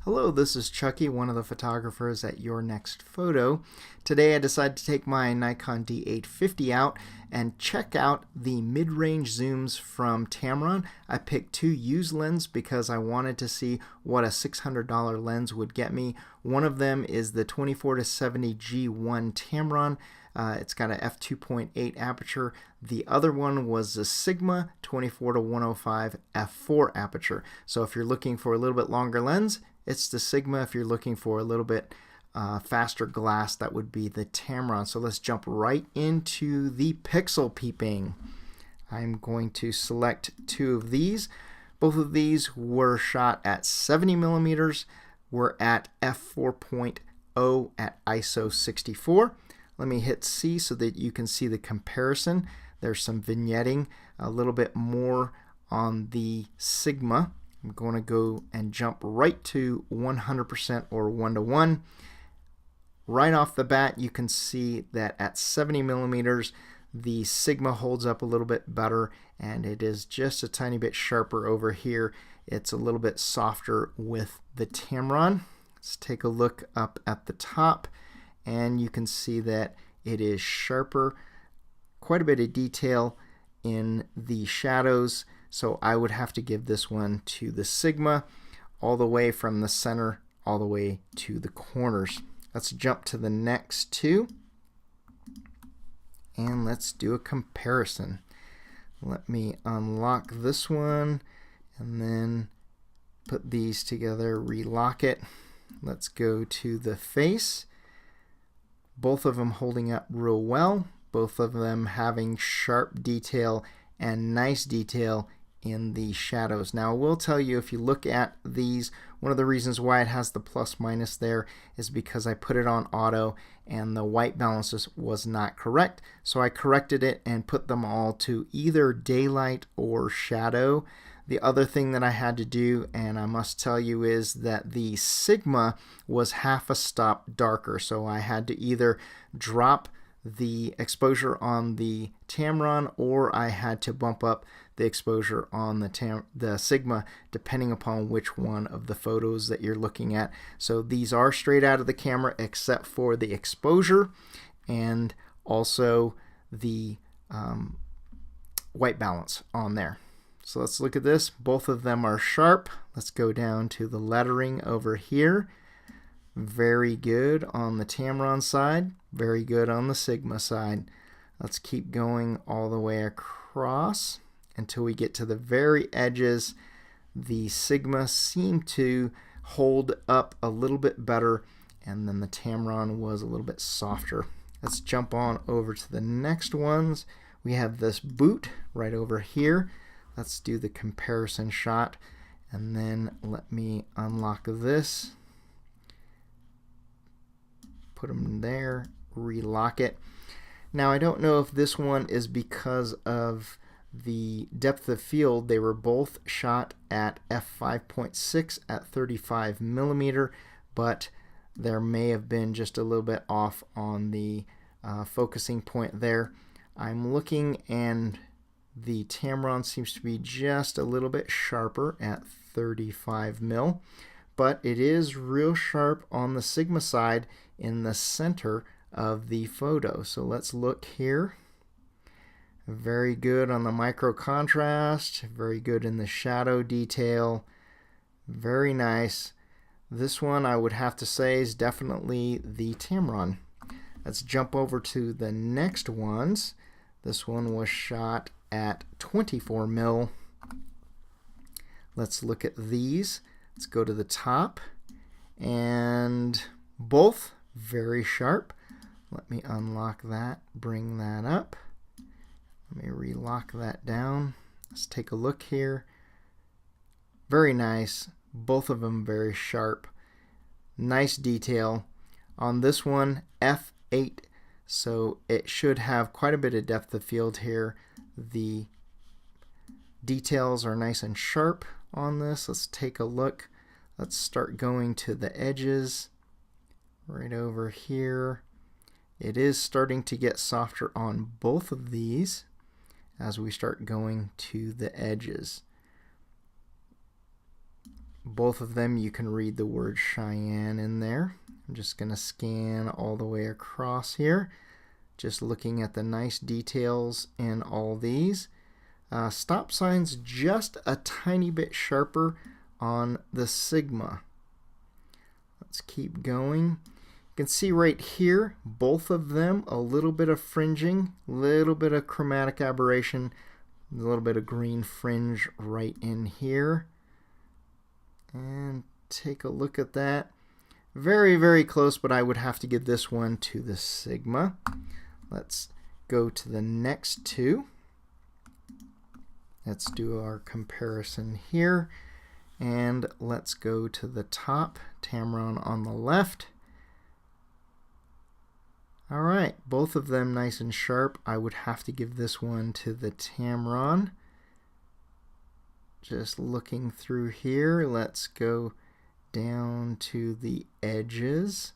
Hello, this is Chucky, one of the photographers at Your Next Photo. Today I decided to take my Nikon D850 out and check out the mid-range zooms from Tamron. I picked two used lenses because I wanted to see what a $600 lens would get me. One of them is the 24-70 G1 Tamron. It's got an f2.8 aperture. The other one was the Sigma 24-105 f4 aperture. So if you're looking for a little bit longer lens, it's the Sigma. If you're looking for a little bit faster glass, that would be the Tamron. So let's jump right into the pixel peeping. I'm going to select two of these. Both of these were shot at 70 millimeters. We're at f4.0 at ISO 64. Let me hit C so that you can see the comparison. There's some vignetting, a little bit more on the Sigma. I'm going to go and jump right to 100% or 1:1. Right off the bat, you can see that at 70 millimeters, the Sigma holds up a little bit better, and it is just a tiny bit sharper over here. It's a little bit softer with the Tamron. Let's take a look up at the top, and you can see that it is sharper. Quite a bit of detail in the shadows. So I would have to give this one to the Sigma, all the way from the center all the way to the corners. Let's jump to the next two and let's do a comparison. Let me unlock this one and then put these together, relock it. Let's go to the face. Both of them holding up real well. Both of them having sharp detail and nice detail in the shadows. Now I will tell you, if you look at these, one of the reasons why it has the plus minus there is because I put it on auto and the white balances was not correct. So I corrected it and put them all to either daylight or shadow. The other thing that I had to do, and I must tell you, is that the Sigma was half a stop darker. So I had to either drop the exposure on the Tamron, or I had to bump up the exposure on the Sigma, depending upon which one of the photos that you're looking at. So these are straight out of the camera except for the exposure and also the white balance on there. So let's look at this. Both of them are sharp. Let's go down to the lettering over here. Very good on the Tamron side, very good on the Sigma side. Let's keep going all the way across until we get to the very edges. The Sigma seemed to hold up a little bit better, and then the Tamron was a little bit softer. Let's jump on over to the next ones. We have this boot right over here. Let's do the comparison shot, and then let me unlock this. Put them there, relock it. Now I don't know if this one is because of the depth of field. They were both shot at f5.6 at 35 millimeter, but there may have been just a little bit off on the focusing point there. I'm looking, and the Tamron seems to be just a little bit sharper at 35 mil, but it is real sharp on the Sigma side in the center of the photo. So let's look here. Very good on the micro contrast, very good in the shadow detail, very nice. This one I would have to say is definitely the Tamron. Let's jump over to the next ones. This one was shot at 24 mil. Let's look at these. Let's go to the top, and both very sharp. Let me unlock that, bring that up. Let me relock that down. Let's take a look here. Very nice. Both of them very sharp. Nice detail. On this one, f8, so it should have quite a bit of depth of field here. The details are nice and sharp on this. Let's take a look. Let's start going to the edges. Right over here. It is starting to get softer on both of these as we start going to the edges. both of them you can read the word Cheyenne in there. I'm just going to scan all the way across here, just looking at the nice details in all these. Stop signs just a tiny bit sharper on the Sigma. Let's keep going. You can see right here, both of them, a little bit of fringing, a little bit of chromatic aberration, a little bit of green fringe right in here. And take a look at that. Very, very close, but I would have to give this one to the Sigma. Let's go to the next two. Let's do our comparison here. And let's go to the top, Tamron on the left. All right, both of them nice and sharp. I would have to give this one to the Tamron. Just looking through here, let's go down to the edges.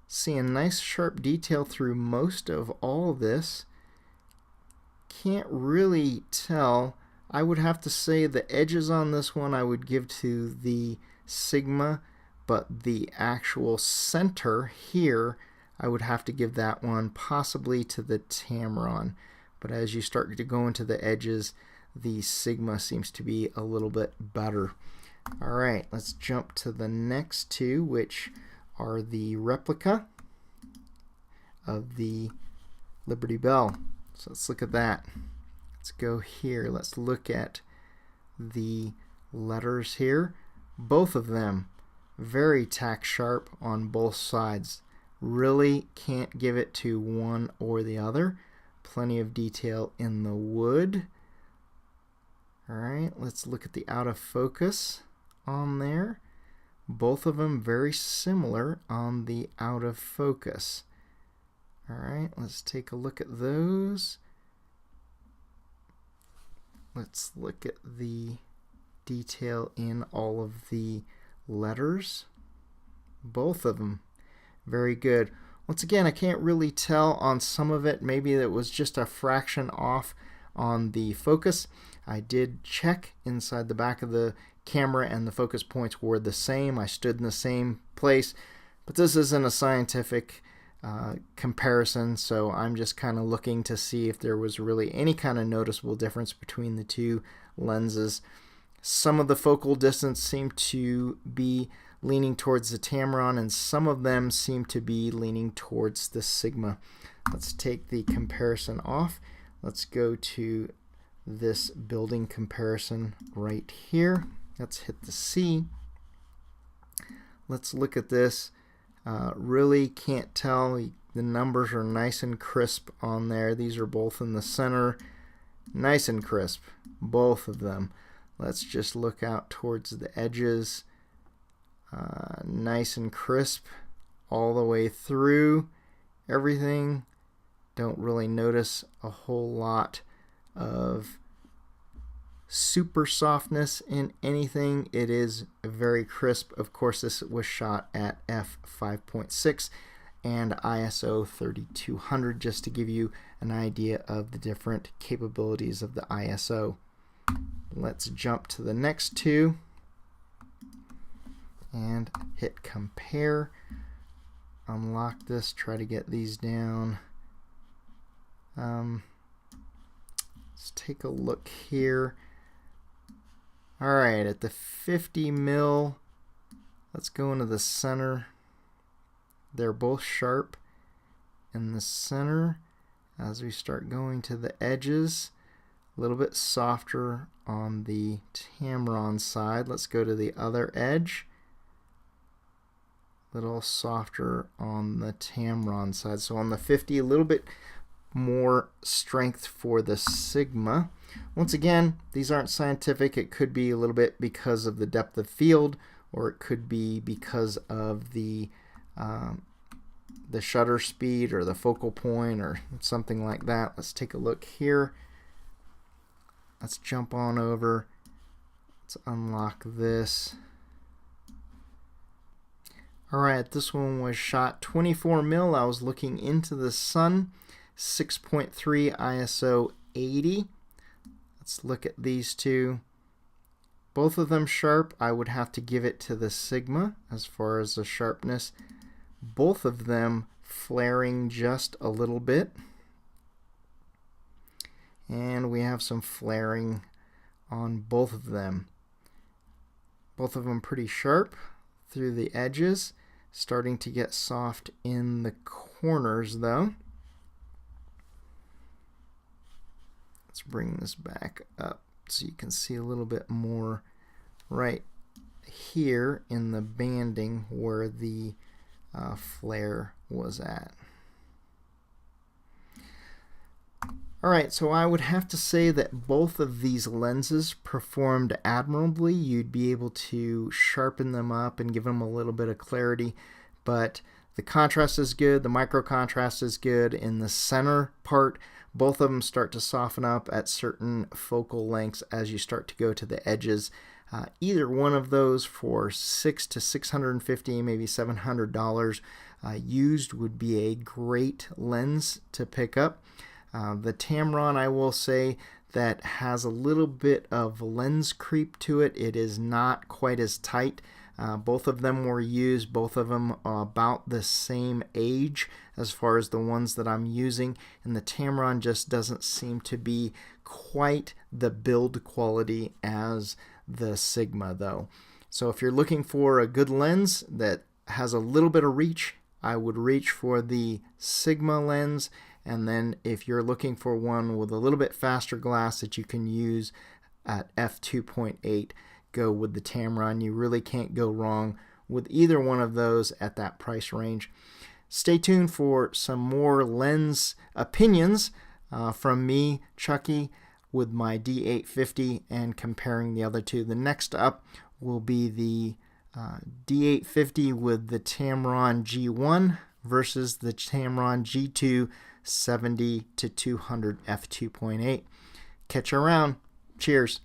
See a nice sharp detail through most of all this. Can't really tell. I would have to say the edges on this one I would give to the Sigma, but the actual center here I would have to give that one possibly to the Tamron. But as you start to go into the edges, the Sigma seems to be a little bit better. All right, let's jump to the next two, which are the replica of the Liberty Bell. So let's look at that. Let's go here. Let's look at the letters here. Both of them very tack sharp on both sides. Really can't give it to one or the other. Plenty of detail in the wood. All right, let's look at the out of focus on there. Both of them very similar on the out of focus. All right, let's take a look at those. Let's look at the detail in all of the letters. Both of them very good. Once again, I can't really tell on some of it. Maybe it was just a fraction off on the focus. I did check inside the back of the camera and the focus points were the same. I stood in the same place, but this isn't a scientific comparison, so I'm just kind of looking to see if there was really any kind of noticeable difference between the two lenses. Some of the focal distance seemed to be leaning towards the Tamron, and some of them seem to be leaning towards the Sigma. Let's take the comparison off. Let's go to this building comparison right here. Let's hit the C. Let's look at this. Really can't tell. The numbers are nice and crisp on there. These are both in the center. Nice and crisp, both of them. Let's just look out towards the edges. Nice and crisp all the way through everything. Don't really notice a whole lot of super softness in anything. It is very crisp. Of course, this was shot at f5.6 and ISO 3200, just to give you an idea of the different capabilities of the ISO. Let's jump to the next two and hit compare. Unlock this, try to get these down. Let's take a look here. All right, at the 50 mil, let's go into the center. They're both sharp in the center. As we start going to the edges, a little bit softer on the Tamron side. Let's go to the other edge. A little softer on the Tamron side. So on the 50, a little bit more strength for the Sigma. Once again, these aren't scientific. It could be a little bit because of the depth of field, or it could be because of the shutter speed or the focal point or something like that. Let's take a look here. Let's jump on over. Let's unlock this. All right, this one was shot 24 mil. I was looking into the sun, 6.3 ISO 80. Let's look at these two. Both of them sharp. I would have to give it to the Sigma as far as the sharpness. Both of them flaring just a little bit. And we have some flaring on both of them. Both of them pretty sharp through the edges. Starting to get soft in the corners though. Let's bring this back up so you can see a little bit more right here in the banding where the flare was at. Alright, so I would have to say that both of these lenses performed admirably. You'd be able to sharpen them up and give them a little bit of clarity, but the contrast is good, the micro contrast is good. In the center part, both of them start to soften up at certain focal lengths as you start to go to the edges. Either one of those for $600 to $650, maybe $700 used would be a great lens to pick up. The Tamron, I will say, that has a little bit of lens creep to it. It is not quite as tight. Both of them were used, both of them are about the same age as far as the ones that I'm using, and the Tamron just doesn't seem to be quite the build quality as the Sigma though. So if you're looking for a good lens that has a little bit of reach, I would reach for the Sigma lens. And then if you're looking for one with a little bit faster glass that you can use at f2.8, go with the Tamron. You really can't go wrong with either one of those at that price range. Stay tuned for some more lens opinions from me, Chucky, with my D850 and comparing the other two. The next up will be the D850 with the Tamron G1 versus the Tamron G2 70 to 200 f2.8. Catch you around. Cheers.